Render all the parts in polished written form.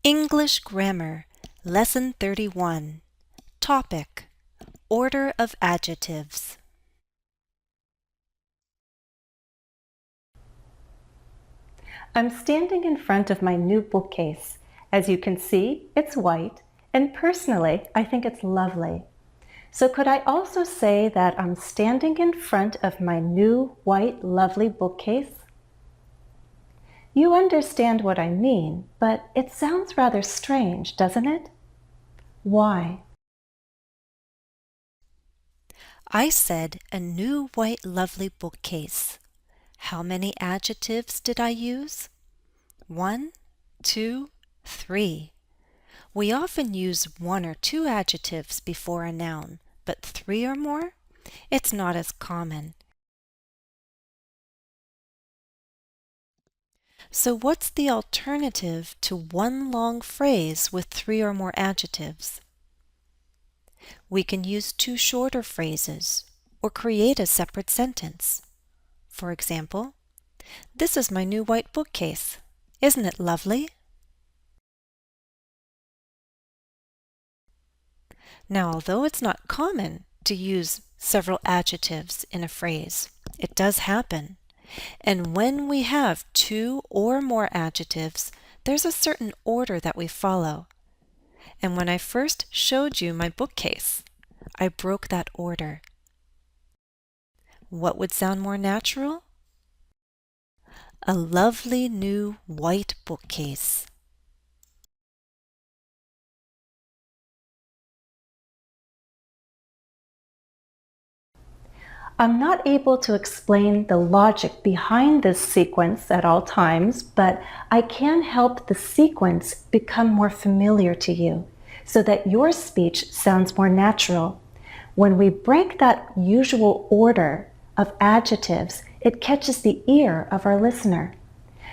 English Grammar, Lesson 31. Topic: Order of Adjectives. I'm standing in front of my new bookcase. As you can see, it's white, and personally, I think it's lovely. So could I also say that I'm standing in front of my new white, lovely bookcase? You understand what I mean, but it sounds rather strange, doesn't it? Why? I said a new white lovely bookcase. How many adjectives did I use? 1, 2, 3. We often use 1 or 2 adjectives before a noun, but 3 or more? It's not as common. So what's the alternative to one long phrase with 3 or more adjectives? We can use 2 shorter phrases or create a separate sentence. For example, this is my new white bookcase. Isn't it lovely? Now, although it's not common to use several adjectives in a phrase, it does happen. And when we have 2 or more adjectives, there's a certain order that we follow. And when I first showed you my bookcase, I broke that order. What would sound more natural? A lovely new white bookcase. I'm not able to explain the logic behind this sequence at all times, but I can help the sequence become more familiar to you so that your speech sounds more natural. When we break that usual order of adjectives, it catches the ear of our listener.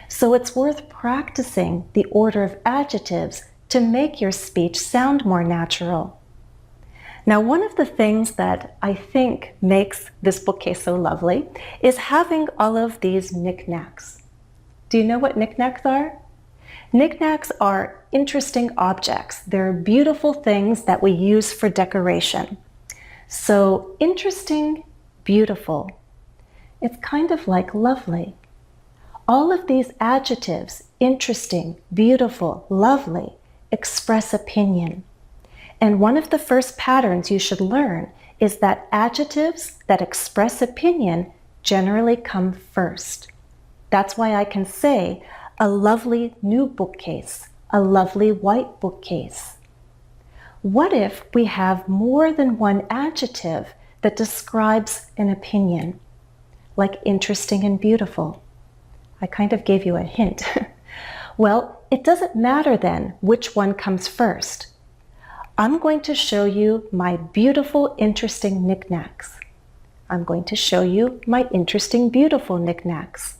So it's worth practicing the order of adjectives to make your speech sound more natural. Now, one of the things that I think makes this bookcase so lovely is having all of these knickknacks. Do you know what knickknacks are? Knickknacks are interesting objects. They're beautiful things that we use for decoration. So interesting, beautiful. It's kind of like lovely. All of these adjectives, interesting, beautiful, lovely, express opinion. And one of the first patterns you should learn is that adjectives that express opinion generally come first. That's why I can say a lovely new bookcase, a lovely white bookcase. What if we have more than one adjective that describes an opinion, like interesting and beautiful? I kind of gave you a hint. Well, it doesn't matter then which one comes first. I'm going to show you my beautiful, interesting knickknacks. I'm going to show you my interesting, beautiful knickknacks.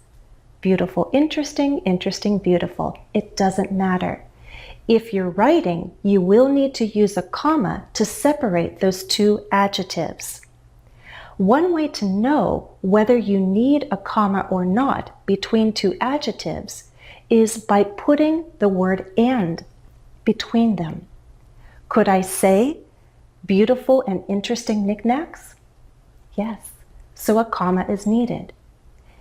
Beautiful, interesting, interesting, beautiful. It doesn't matter. If you're writing, you will need to use a comma to separate those 2 adjectives. One way to know whether you need a comma or not between 2 adjectives is by putting the word and between them. Could I say beautiful and interesting knickknacks? Yes, so a comma is needed.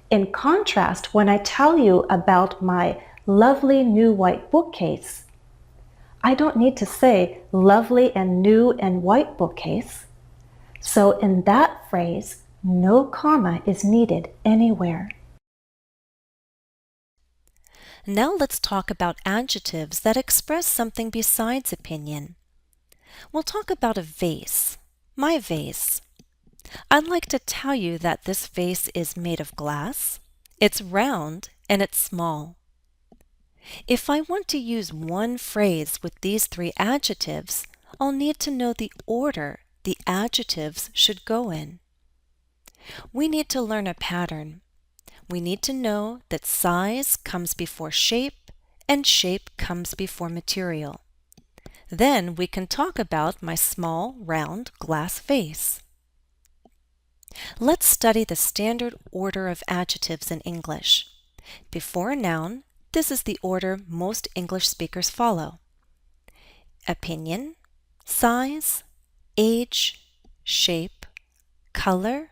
In contrast, when I tell you about my lovely new white bookcase, I don't need to say lovely and new and white bookcase. So in that phrase, no comma is needed anywhere. Now let's talk about adjectives that express something besides opinion. We'll talk about a vase, my vase. I'd like to tell you that this vase is made of glass, it's round, and it's small. If I want to use one phrase with these 3 adjectives, I'll need to know the order the adjectives should go in. We need to learn a pattern. We need to know that size comes before shape and shape comes before material. Then we can talk about my small, round glass vase. Let's study the standard order of adjectives in English. Before a noun, this is the order most English speakers follow. opinion, size, age, shape, color,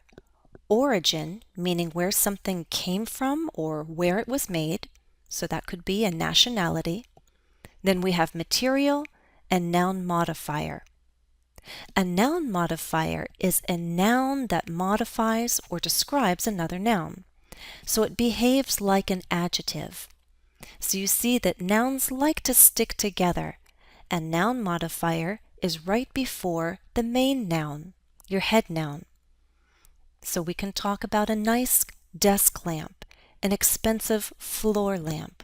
origin, meaning where something came from or where it was made, so that could be a nationality. Then we have material and noun modifier. A noun modifier is a noun that modifies or describes another noun, so it behaves like an adjective. So you see that nouns like to stick together. A noun modifier is right before the main noun, your head noun. So we can talk about a nice desk lamp, an expensive floor lamp.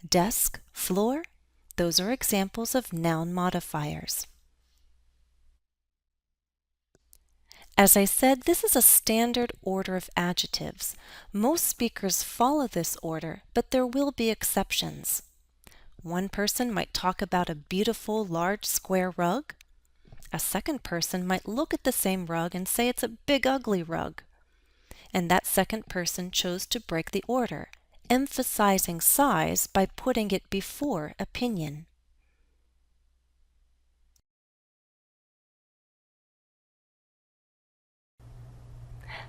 Desk, floor, those are examples of noun modifiers. As I said, this is a standard order of adjectives. Most speakers follow this order, but there will be exceptions. One person might talk about a beautiful large square rug. A second person might look at the same rug and say it's a big ugly rug. And that second person chose to break the order, emphasizing size by putting it before opinion.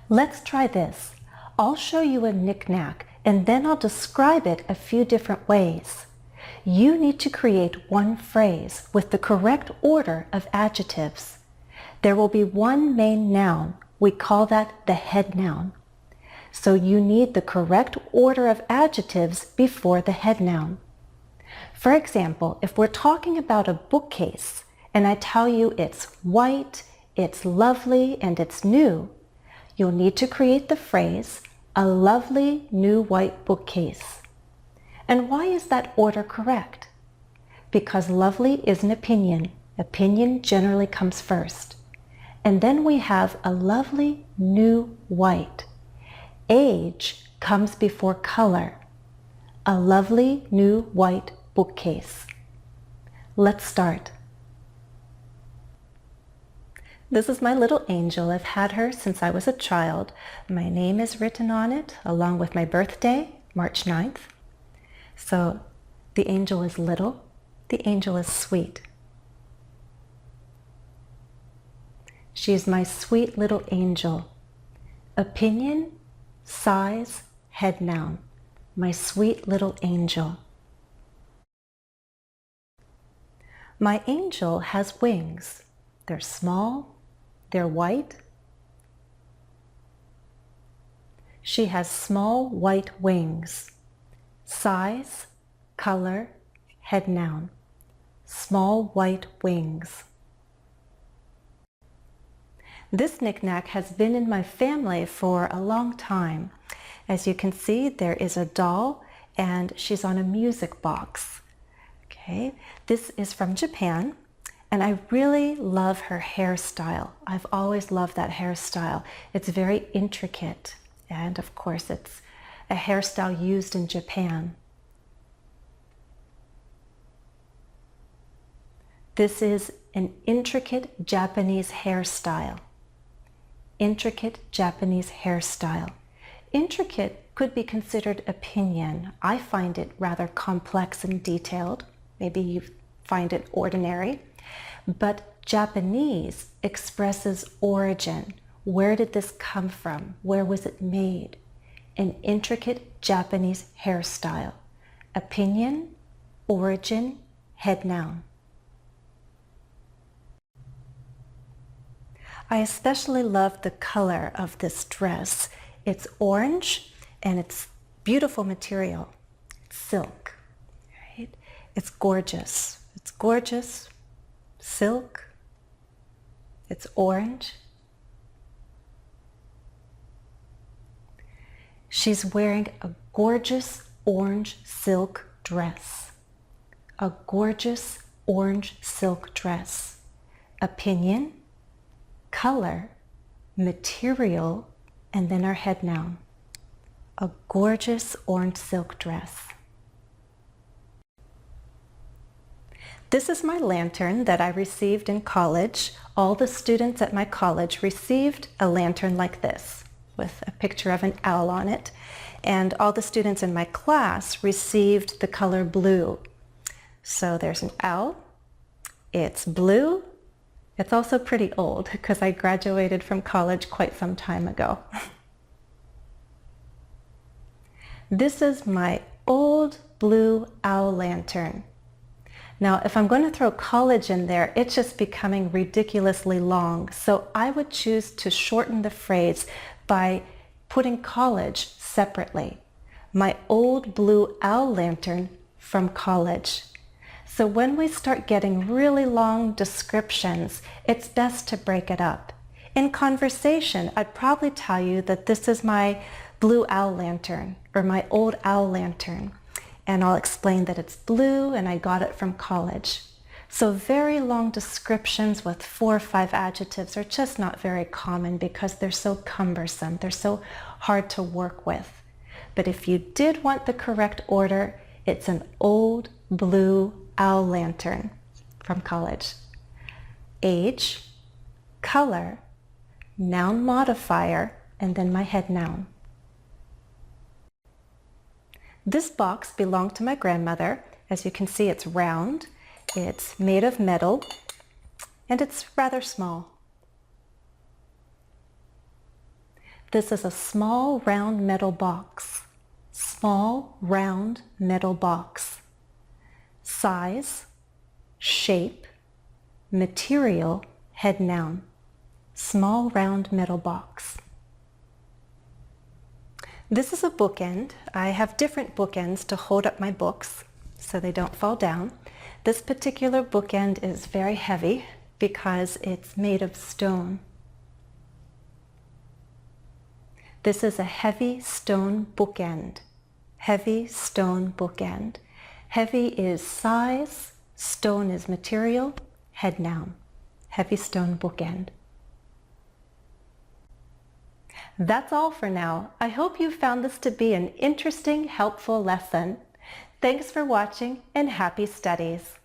Let's try this. I'll show you a knick-knack and then I'll describe it a few different ways. You need to create one phrase with the correct order of adjectives. There will be one main noun. We call that the head noun. So you need the correct order of adjectives before the head noun. For example, if we're talking about a bookcase and I tell you it's white, it's lovely, and it's new, you'll need to create the phrase, a lovely new white bookcase. And why is that order correct? Because lovely is an opinion. Opinion generally comes first. And then we have a lovely new white. Age comes before color. A lovely new white bookcase. Let's start. This is my little angel. I've had her since I was a child. My name is written on it along with my birthday, March 9th. So the angel is little, the angel is sweet. She is my sweet little angel. Opinion, size, head noun. My sweet little angel. My angel has wings. They're small, they're white. She has small white wings. Size, color, head noun. Small white wings. This knick-knack has been in my family for a long time. As you can see, there is a doll and she's on a music box. Okay, this is from Japan and I really love her hairstyle. I've always loved that hairstyle. It's very intricate and of course it's a hairstyle used in Japan. This is an intricate Japanese hairstyle. Intricate Japanese hairstyle. Intricate could be considered opinion. I find it rather complex and detailed. Maybe you find it ordinary. But Japanese expresses origin. Where did this come from? Where was it made? An intricate Japanese hairstyle. Opinion, origin, head noun. I especially love the color of this dress. It's orange and it's beautiful material. It's silk, right? It's gorgeous. It's gorgeous. Silk. It's orange. She's wearing a gorgeous orange silk dress. A gorgeous orange silk dress. Opinion, color, material, and then our head noun. A gorgeous orange silk dress. This is my lantern that I received in college. All the students at my college received a lantern like this with a picture of an owl on it. And all the students in my class received the color blue. So there's an owl It's blue. It's also pretty old because I graduated from college quite some time ago. This is my old blue owl lantern. Now, if I'm going to throw college in there, it's just becoming ridiculously long. So I would choose to shorten the phrase by putting college separately. My old blue owl lantern from college. So when we start getting really long descriptions, it's best to break it up. In conversation, I'd probably tell you that this is my blue owl lantern or my old owl lantern. And I'll explain that it's blue and I got it from college. So very long descriptions with 4 or 5 adjectives are just not very common because they're so cumbersome. They're so hard to work with. But if you did want the correct order, it's an old blue owl lantern from college. Age, color, noun modifier, and then my head noun. This box belonged to my grandmother. As you can see, it's round, it's made of metal, and it's rather small. This is a small round metal box. Small round metal box. Size, shape, material, head noun. Small round metal box. This is a bookend. I have different bookends to hold up my books so they don't fall down. This particular bookend is very heavy because it's made of stone. This is a heavy stone bookend. Heavy stone bookend. Heavy is size, stone is material, head noun. Heavy stone bookend. That's all for now. I hope you found this to be an interesting, helpful lesson. Thanks for watching and happy studies.